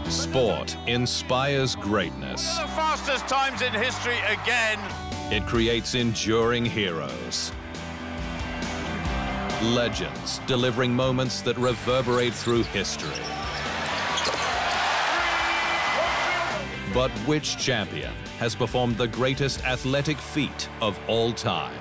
Sport inspires greatness. The fastest times in history again. It creates enduring heroes. Legends delivering moments that reverberate through history. But which champion has performed the greatest athletic feat of all time?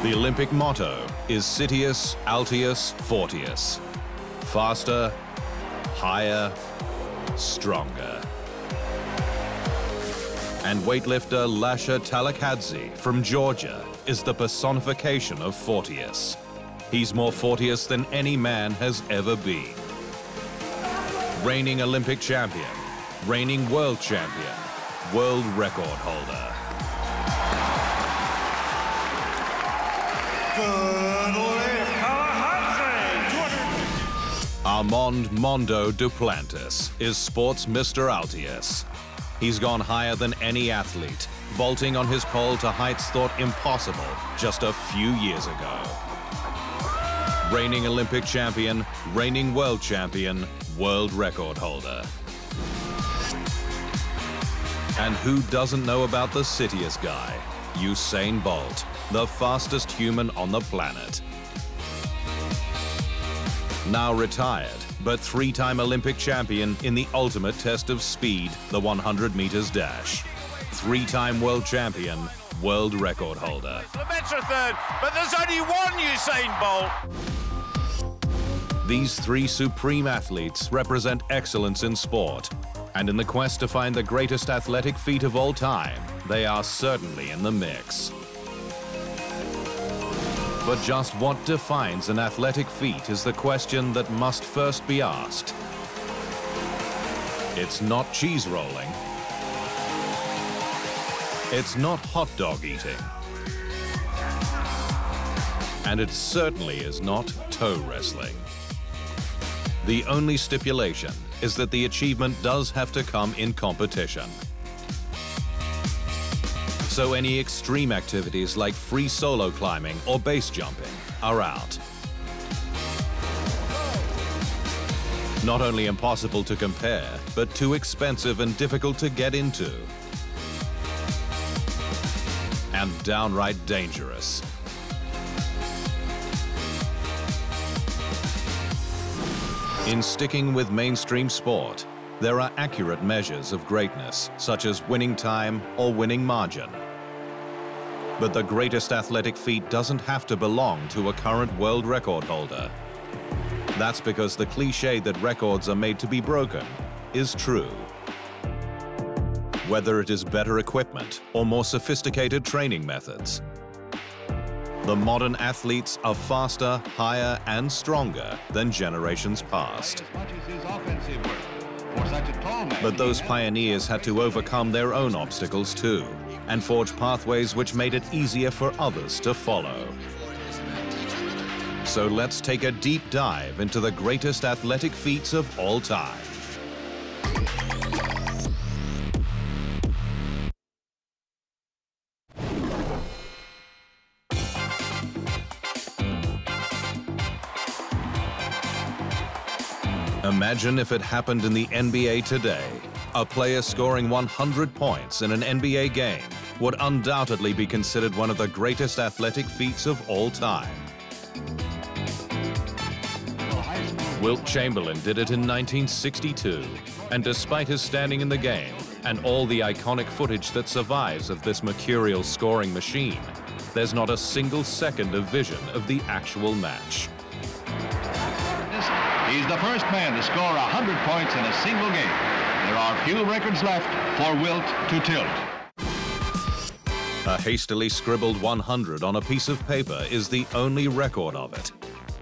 The Olympic motto is Citius, Altius, Fortius. Faster, higher, stronger. And weightlifter Lasha Talakadze from Georgia is the personification of Fortius. He's more Fortius than any man has ever been. Reigning Olympic champion, reigning world champion, world record holder. Armand Mondo Duplantis is sports Mr. Altius. He's gone higher than any athlete, vaulting on his pole to heights thought impossible just a few years ago. Reigning Olympic champion, reigning world champion, world record holder. And who doesn't know about the Citius guy, Usain Bolt, the fastest human on the planet. Now retired, but three-time Olympic champion in the ultimate test of speed, the 100 meters dash. Three-time world champion, world record holder. Lemaitre third, but there's only one Usain Bolt. These three supreme athletes represent excellence in sport. And in the quest to find the greatest athletic feat of all time, they are certainly in the mix. But just what defines an athletic feat is the question that must first be asked. It's not cheese rolling. It's not hot dog eating. And it certainly is not toe wrestling. The only stipulation is that the achievement does have to come in competition. So any extreme activities like free solo climbing or base jumping are out. Not only impossible to compare, but too expensive and difficult to get into. And downright dangerous. In sticking with mainstream sport, there are accurate measures of greatness, such as winning time or winning margin. But the greatest athletic feat doesn't have to belong to a current world record holder. That's because the cliché that records are made to be broken is true. Whether it is better equipment or more sophisticated training methods, the modern athletes are faster, higher, and stronger than generations past. But those pioneers had to overcome their own obstacles too, and forge pathways which made it easier for others to follow. So let's take a deep dive into the greatest athletic feats of all time. Imagine if it happened in the NBA today. A player scoring 100 points in an NBA game would undoubtedly be considered one of the greatest athletic feats of all time. Wilt Chamberlain did it in 1962, and despite his standing in the game and all the iconic footage that survives of this mercurial scoring machine, there's not a single second of vision of the actual match. He's the first man to score 100 points in a single game. There are few records left for Wilt to tilt. A hastily scribbled 100 on a piece of paper is the only record of it.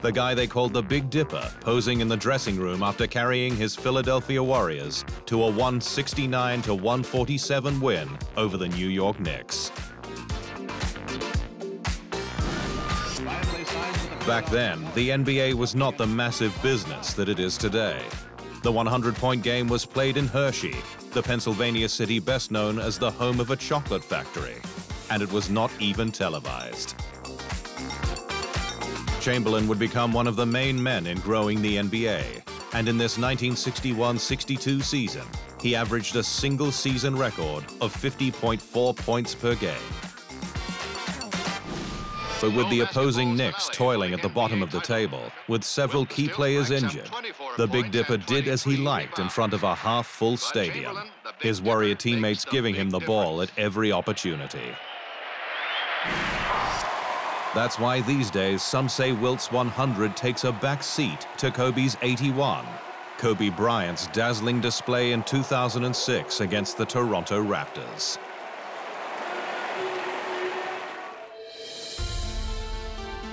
The guy they called the Big Dipper posing in the dressing room after carrying his Philadelphia Warriors to a 169-147 win over the New York Knicks. Back then, the NBA was not the massive business that it is today. The 100-point game was played in Hershey, the Pennsylvania city best known as the home of a chocolate factory, and it was not even televised. Chamberlain would become one of the main men in growing the NBA, and in this 1961-62 season, he averaged a single-season record of 50.4 points per game. But with the opposing Knicks toiling at the bottom of the table, with several key players injured, the Big Dipper did as he liked in front of a half-full stadium, his Warrior teammates giving him the ball at every opportunity. That's why these days some say Wilt's 100 takes a back seat to Kobe's 81, Kobe Bryant's dazzling display in 2006 against the Toronto Raptors.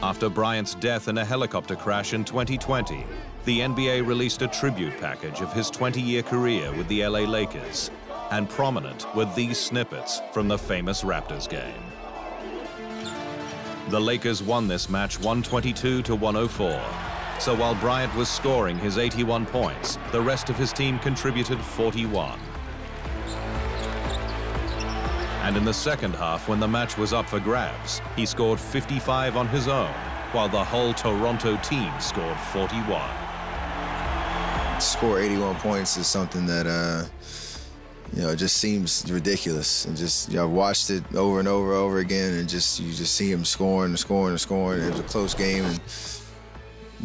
After Bryant's death in a helicopter crash in 2020, the NBA released a tribute package of his 20-year career with the LA Lakers, and prominent were these snippets from the famous Raptors game. The Lakers won this match 122-104. So while Bryant was scoring his 81 points, the rest of his team contributed 41. And in the second half, when the match was up for grabs, he scored 55 on his own, while the whole Toronto team scored 41. To score 81 points is something that, it just seems ridiculous. And just, I've watched it over and over again, and you just see him scoring and scoring and scoring. It was a close game, and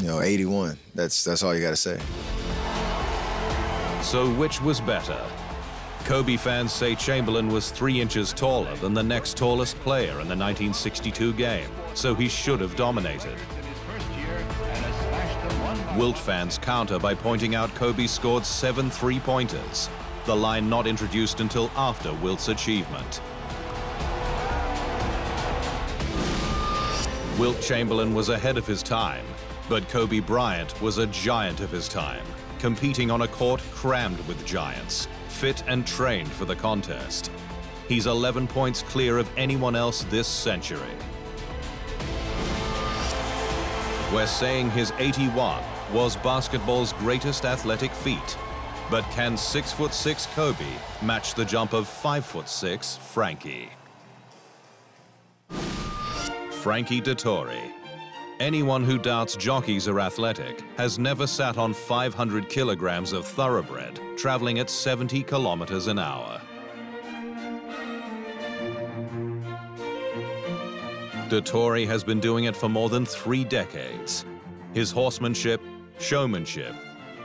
81. That's all you got to say. So which was better? Kobe fans say Chamberlain was 3 inches taller than the next tallest player in the 1962 game, so he should have dominated. Wilt fans counter by pointing out Kobe scored 7 three-pointers, the line not introduced until after Wilt's achievement. Wilt Chamberlain was ahead of his time, but Kobe Bryant was a giant of his time, competing on a court crammed with giants, fit and trained for the contest. He's 11 points clear of anyone else this century. We're saying his 81 was basketball's greatest athletic feat, but can 6'6" Kobe match the jump of 5'6" Frankie? Frankie Dettori. Anyone who doubts jockeys are athletic has never sat on 500 kilograms of thoroughbred, traveling at 70 kilometers an hour. Dettori has been doing it for more than 3 decades. His horsemanship, showmanship,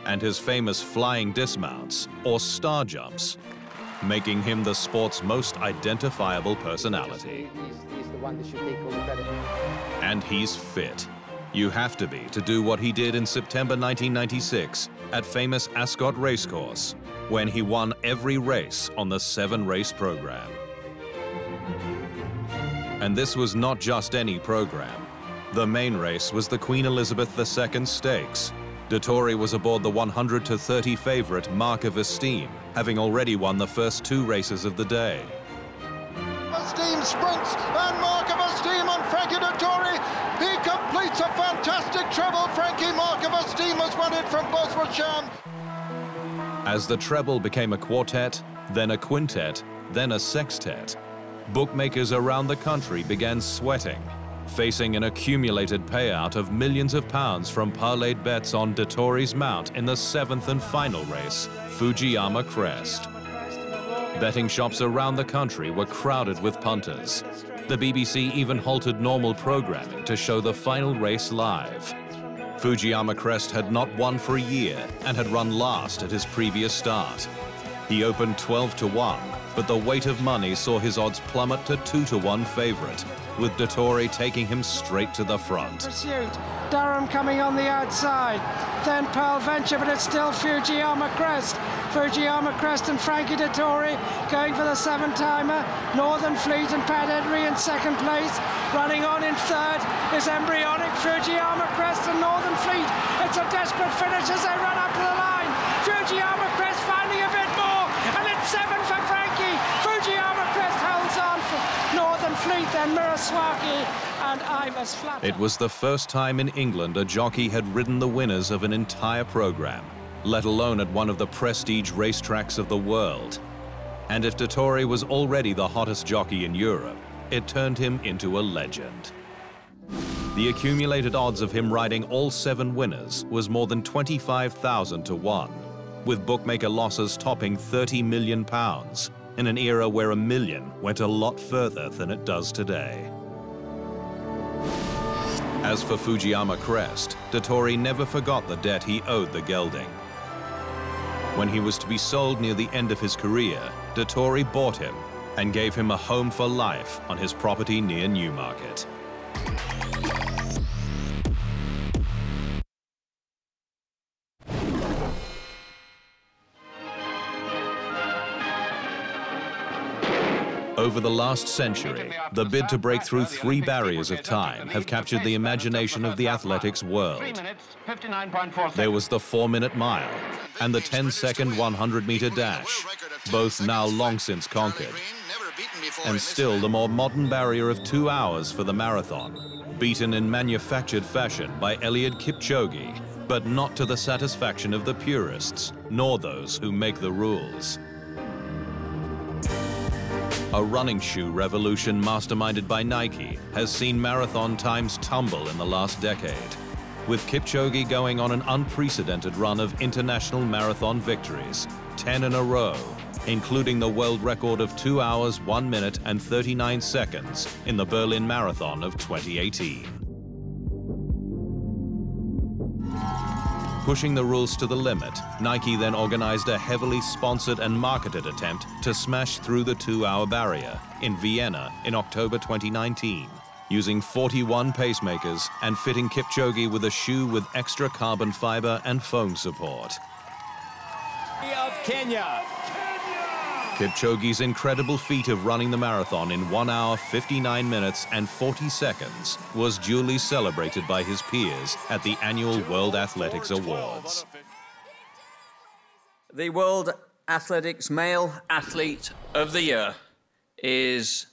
and his famous flying dismounts, or star jumps, making him the sport's most identifiable personality. And he's fit. You have to be to do what he did in September 1996 at famous Ascot Racecourse, when he won every race on the 7-race program. And this was not just any program. The main race was the Queen Elizabeth II Stakes. Dettori was aboard the 100-30 favorite Mark of Esteem, having already won the first 2 races of the day. Esteem sprints, and Mark of Esteem on Frankie Dettori. He completes a fantastic treble. Frankie Mark of Esteem has won it from Bosworthshire. As the treble became a quartet, then a quintet, then a sextet, bookmakers around the country began sweating, facing an accumulated payout of millions of pounds from parlayed bets on Dettori's mount in the 7th and final race, Fujiyama Crest. Betting shops around the country were crowded with punters. The BBC even halted normal programming to show the final race live. Fujiyama Crest had not won for a year and had run last at his previous start. He opened 12-1, but the weight of money saw his odds plummet to 2-1 favorite, with Dettori taking him straight to the front. Pursuit. Durham coming on the outside, then Pearl Venture, but it's still Fujiyama Crest. Fujiyama Crest and Frankie Dettori going for the 7-timer. Northern Fleet and Pat Henry in 2nd place. Running on in 3rd is Embryonic, Fujiyama Crest and Northern Fleet. It's a desperate finish as they run up to the line. Fujiyama Crest finding a bit more, and it's 7 for Frankie. Fujiyama Crest holds on for Northern Fleet, then Mirror swaggy, and I'm as flat. It was the first time in England a jockey had ridden the winners of an entire program, let alone at one of the prestige racetracks of the world. And if Dettori was already the hottest jockey in Europe, it turned him into a legend. The accumulated odds of him riding all 7 winners was more than 25,000 to 1, with bookmaker losses topping £30 million in an era where $1 million went a lot further than it does today. As for Fujiyama Crest, Dettori never forgot the debt he owed the gelding. When he was to be sold near the end of his career, Dettori bought him and gave him a home for life on his property near Newmarket. Over the last century, the bid to break through 3 barriers of time have captured the imagination of the athletics world. There was the 4-minute mile and the 10-second 100-meter dash, both now long since conquered. And still the more modern barrier of 2 hours for the marathon, beaten in manufactured fashion by Eliud Kipchoge, but not to the satisfaction of the purists, nor those who make the rules. A running shoe revolution masterminded by Nike has seen marathon times tumble in the last decade, with Kipchoge going on an unprecedented run of international marathon victories, 10 in a row, including the world record of 2 hours, 1 minute and 39 seconds in the Berlin Marathon of 2018. Pushing the rules to the limit, Nike then organized a heavily sponsored and marketed attempt to smash through the 2-hour barrier in Vienna in October 2019, using 41 pacemakers and fitting Kipchoge with a shoe with extra carbon fiber and foam support. Of Kenya. Kipchoge's incredible feat of running the marathon in 1 hour, 59 minutes and 40 seconds was duly celebrated by his peers at the annual World Athletics Awards. The World Athletics Male Athlete of the Year is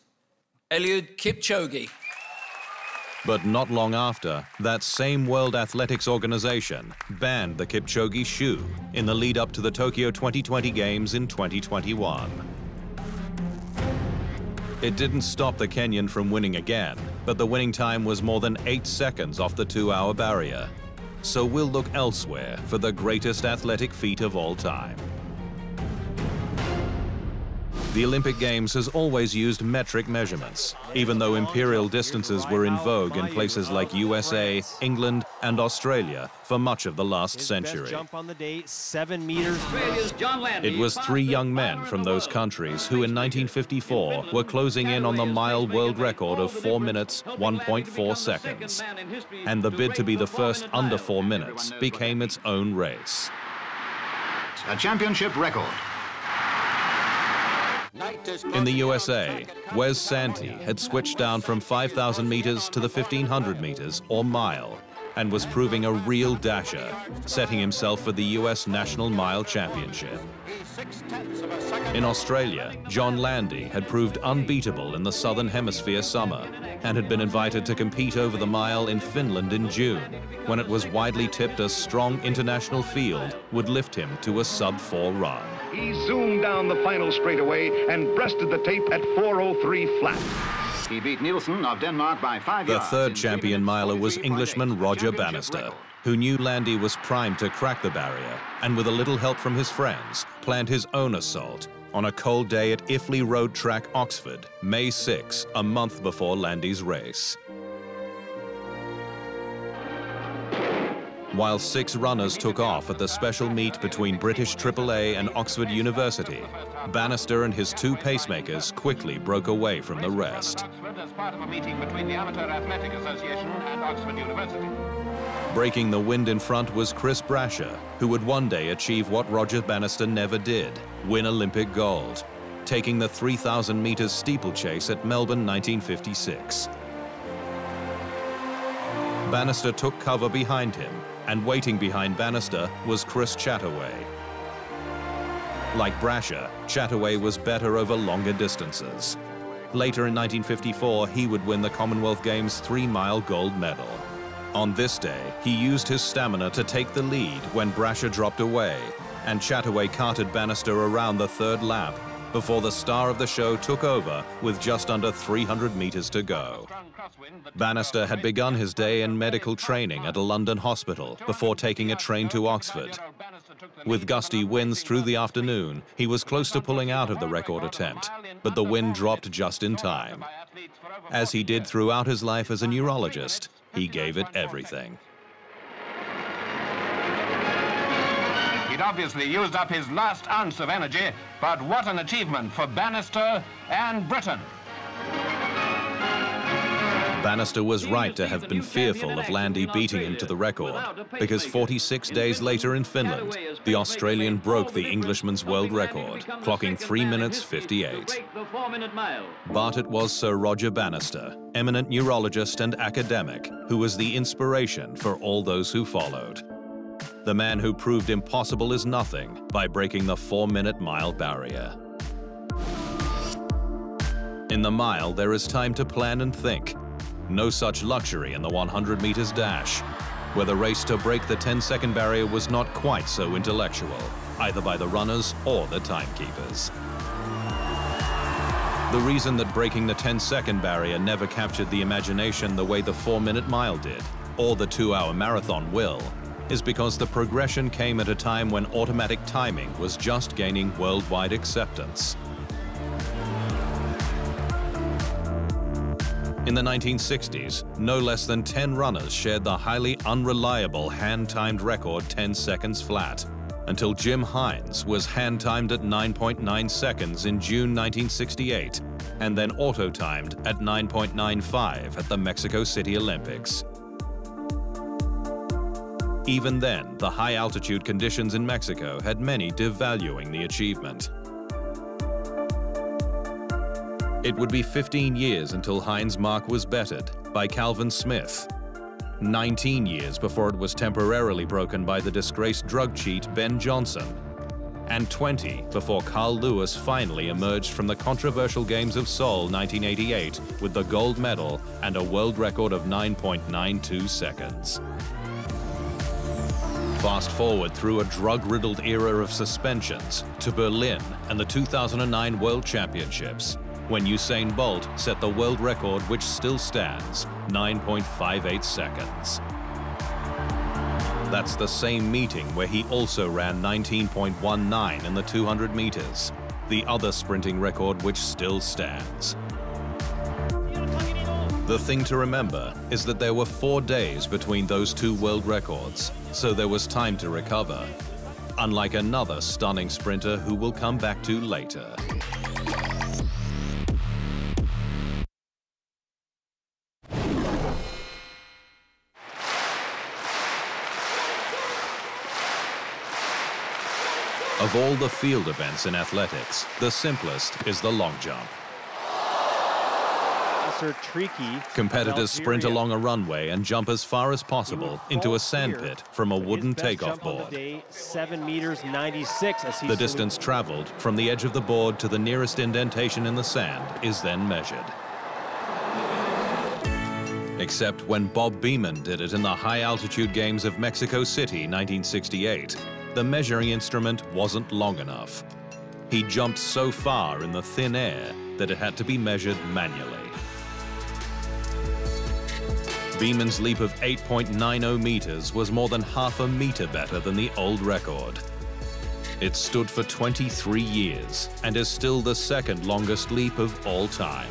Eliud Kipchoge. But not long after, that same World Athletics Organization banned the Kipchoge shoe in the lead up to the Tokyo 2020 Games in 2021. It didn't stop the Kenyan from winning again, but the winning time was more than 8 seconds off the 2-hour barrier. So we'll look elsewhere for the greatest athletic feat of all time. The Olympic Games has always used metric measurements, even though imperial distances were in vogue in places like USA, England, and Australia for much of the last century. Jump on the day, 7 meters. It was 3 young men from those countries who in 1954 were closing in on the mile world record of 4 minutes, 1.4 seconds. And the bid to be the first under 4 minutes became its own race. A championship record. In the USA, Wes Santee had switched down from 5,000 meters to the 1,500 meters, or mile, and was proving a real dasher, setting himself for the US National Mile Championship. In Australia, John Landy had proved unbeatable in the Southern Hemisphere summer and had been invited to compete over the mile in Finland in June, when it was widely tipped a strong international field would lift him to a sub-4 run. He zoomed down the final straightaway and breasted the tape at 4:03 flat. He beat Nielsen of Denmark by 5 The yards. third champion miler was Englishman Roger Bannister, who knew Landy was primed to crack the barrier and with a little help from his friends, planned his own assault on a cold day at Iffley Road Track, Oxford, May 6, a month before Landy's race. While 6 runners took off at the special meet between British AAA and Oxford University, Bannister and his 2 pacemakers quickly broke away from the rest. As part of a meeting between the Amateur Athletic Association and Oxford University. Breaking the wind in front was Chris Brasher, who would one day achieve what Roger Bannister never did, win Olympic gold, taking the 3,000 meters steeplechase at Melbourne 1956. Bannister took cover behind him, and waiting behind Bannister was Chris Chataway. Like Brasher, Chataway was better over longer distances. Later in 1954, he would win the Commonwealth Games 3-mile gold medal. On this day, he used his stamina to take the lead when Brasher dropped away, and Chataway carted Bannister around the third lap before the star of the show took over with just under 300 meters to go. Bannister had begun his day in medical training at a London hospital before taking a train to Oxford. With gusty winds through the afternoon, he was close to pulling out of the record attempt, but the wind dropped just in time. As he did throughout his life as a neurologist, he gave it everything. He'd obviously used up his last ounce of energy, but what an achievement for Bannister and Britain. Bannister was right to have been fearful of Landy beating him to the record, because 46 days later in Finland, the Australian broke the Englishman's world record, clocking 3 minutes 58. But it was Sir Roger Bannister, eminent neurologist and academic, who was the inspiration for all those who followed. The man who proved impossible is nothing by breaking the 4-minute mile barrier. In the mile, there is time to plan and think. No such luxury in the 100 meters dash, where the race to break the 10-second barrier was not quite so intellectual, either by the runners or the timekeepers. The reason that breaking the 10-second barrier never captured the imagination the way the 4-minute mile did, or the 2-hour marathon will, is because the progression came at a time when automatic timing was just gaining worldwide acceptance. In the 1960s, no less than 10 runners shared the highly unreliable hand-timed record 10 seconds flat, until Jim Hines was hand-timed at 9.9 seconds in June 1968, and then auto-timed at 9.95 at the Mexico City Olympics. Even then, the high-altitude conditions in Mexico had many devaluing the achievement. It would be 15 years until Hines' mark was bettered by Calvin Smith, 19 years before it was temporarily broken by the disgraced drug cheat Ben Johnson, and 20 before Carl Lewis finally emerged from the controversial Games of Seoul 1988 with the gold medal and a world record of 9.92 seconds. Fast forward through a drug-riddled era of suspensions to Berlin and the 2009 World Championships, when Usain Bolt set the world record, which still stands, 9.58 seconds. That's the same meeting where he also ran 19.19 in the 200 meters, the other sprinting record which still stands. The thing to remember is that there were 4 days between those two world records, so there was time to recover, unlike another stunning sprinter who we'll come back to later. Of all the field events in athletics, the simplest is the long jump. Competitors sprint along a runway and jump as far as possible into a sandpit from a wooden takeoff board. 7 meters 96. The distance traveled from the edge of the board to the nearest indentation in the sand is then measured. Except when Bob Beamon did it in the high-altitude games of Mexico City, 1968. The measuring instrument wasn't long enough. He jumped so far in the thin air that it had to be measured manually. Beamon's leap of 8.90 meters was more than half a meter better than the old record. It stood for 23 years and is still the second longest leap of all time.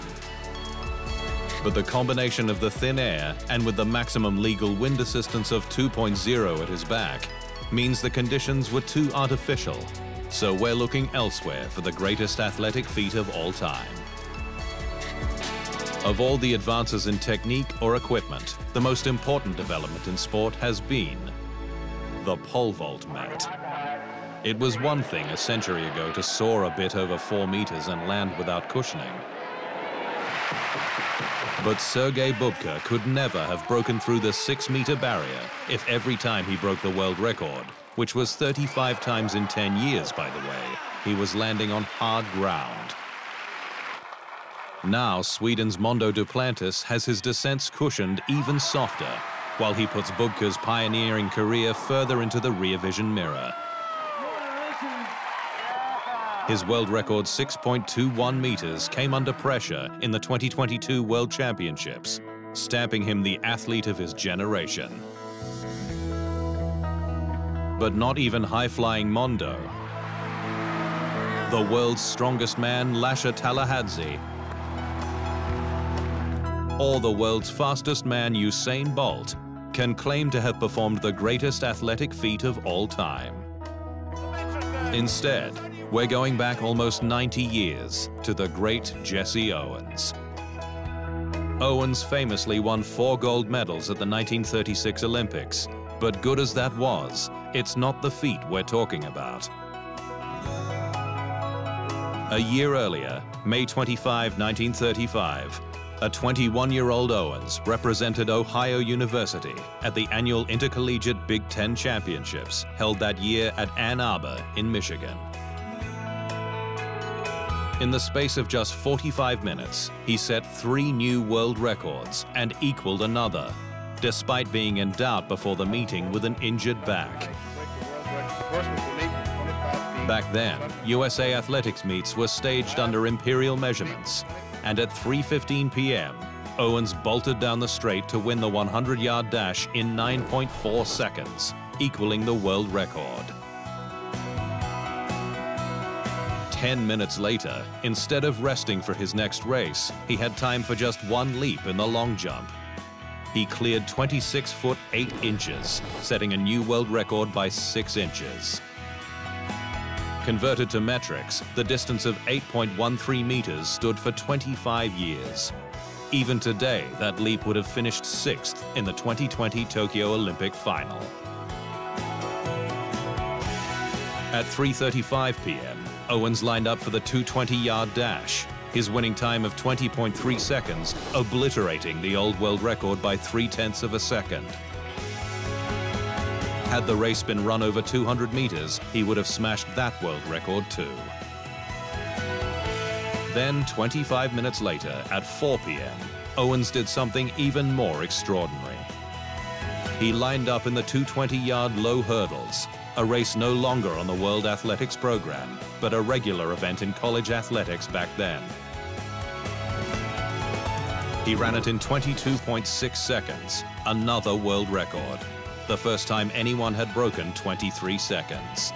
But the combination of the thin air and with the maximum legal wind assistance of 2.0 at his back means the conditions were too artificial, so we're looking elsewhere for the greatest athletic feat of all time. Of all the advances in technique or equipment, the most important development in sport has been the pole vault mat. It was one thing a century ago to soar a bit over 4 meters and land without cushioning. But Sergei Bubka could never have broken through the 6-meter barrier if every time he broke the world record, which was 35 times in 10 years, by the way, he was landing on hard ground. Now Sweden's Mondo Duplantis has his descents cushioned even softer, while he puts Bubka's pioneering career further into the rear vision mirror. His world record 6.21 meters came under pressure in the 2022 World Championships, stamping him the athlete of his generation. But not even high-flying Mondo, the world's strongest man, Lasha Talahadze, or the world's fastest man, Usain Bolt, can claim to have performed the greatest athletic feat of all time. Instead, we're going back almost 90 years to the great Jesse Owens. Owens famously won 4 gold medals at the 1936 Olympics, but good as that was, it's not the feat we're talking about. A year earlier, May 25, 1935, a 21-year-old Owens represented Ohio University at the annual Intercollegiate Big Ten Championships held that year at Ann Arbor in Michigan. In the space of just 45 minutes, he set 3 new world records and equaled another, despite being in doubt before the meeting with an injured back. Back then, USA Athletics meets were staged under imperial measurements, and at 3:15 p.m., Owens bolted down the straight to win the 100-yard dash in 9.4 seconds, equaling the world record. 10 minutes later, instead of resting for his next race, he had time for just 1 leap in the long jump. He cleared 26 foot 8 inches, setting a new world record by 6 inches. Converted to metrics, the distance of 8.13 meters stood for 25 years. Even today, that leap would have finished 6th in the 2020 Tokyo Olympic final. At 3:35 p.m., Owens lined up for the 220-yard dash, his winning time of 20.3 seconds, obliterating the old world record by 0.3 of a second. Had the race been run over 200 meters, he would have smashed that world record too. Then, 25 minutes later, at 4 p.m., Owens did something even more extraordinary. He lined up in the 220-yard low hurdles, a race no longer on the World Athletics program, but a regular event in college athletics back then. He ran it in 22.6 seconds, another world record, the first time anyone had broken 23 seconds.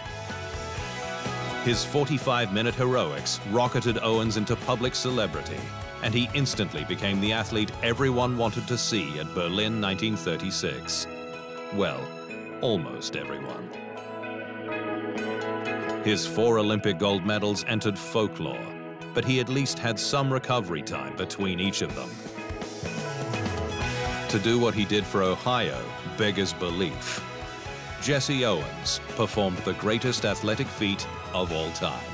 His 45-minute heroics rocketed Owens into public celebrity, and he instantly became the athlete everyone wanted to see at Berlin 1936. Well, almost everyone. His 4 Olympic gold medals entered folklore, but he at least had some recovery time between each of them. To do what he did for Ohio beggars belief. Jesse Owens performed the greatest athletic feat of all time.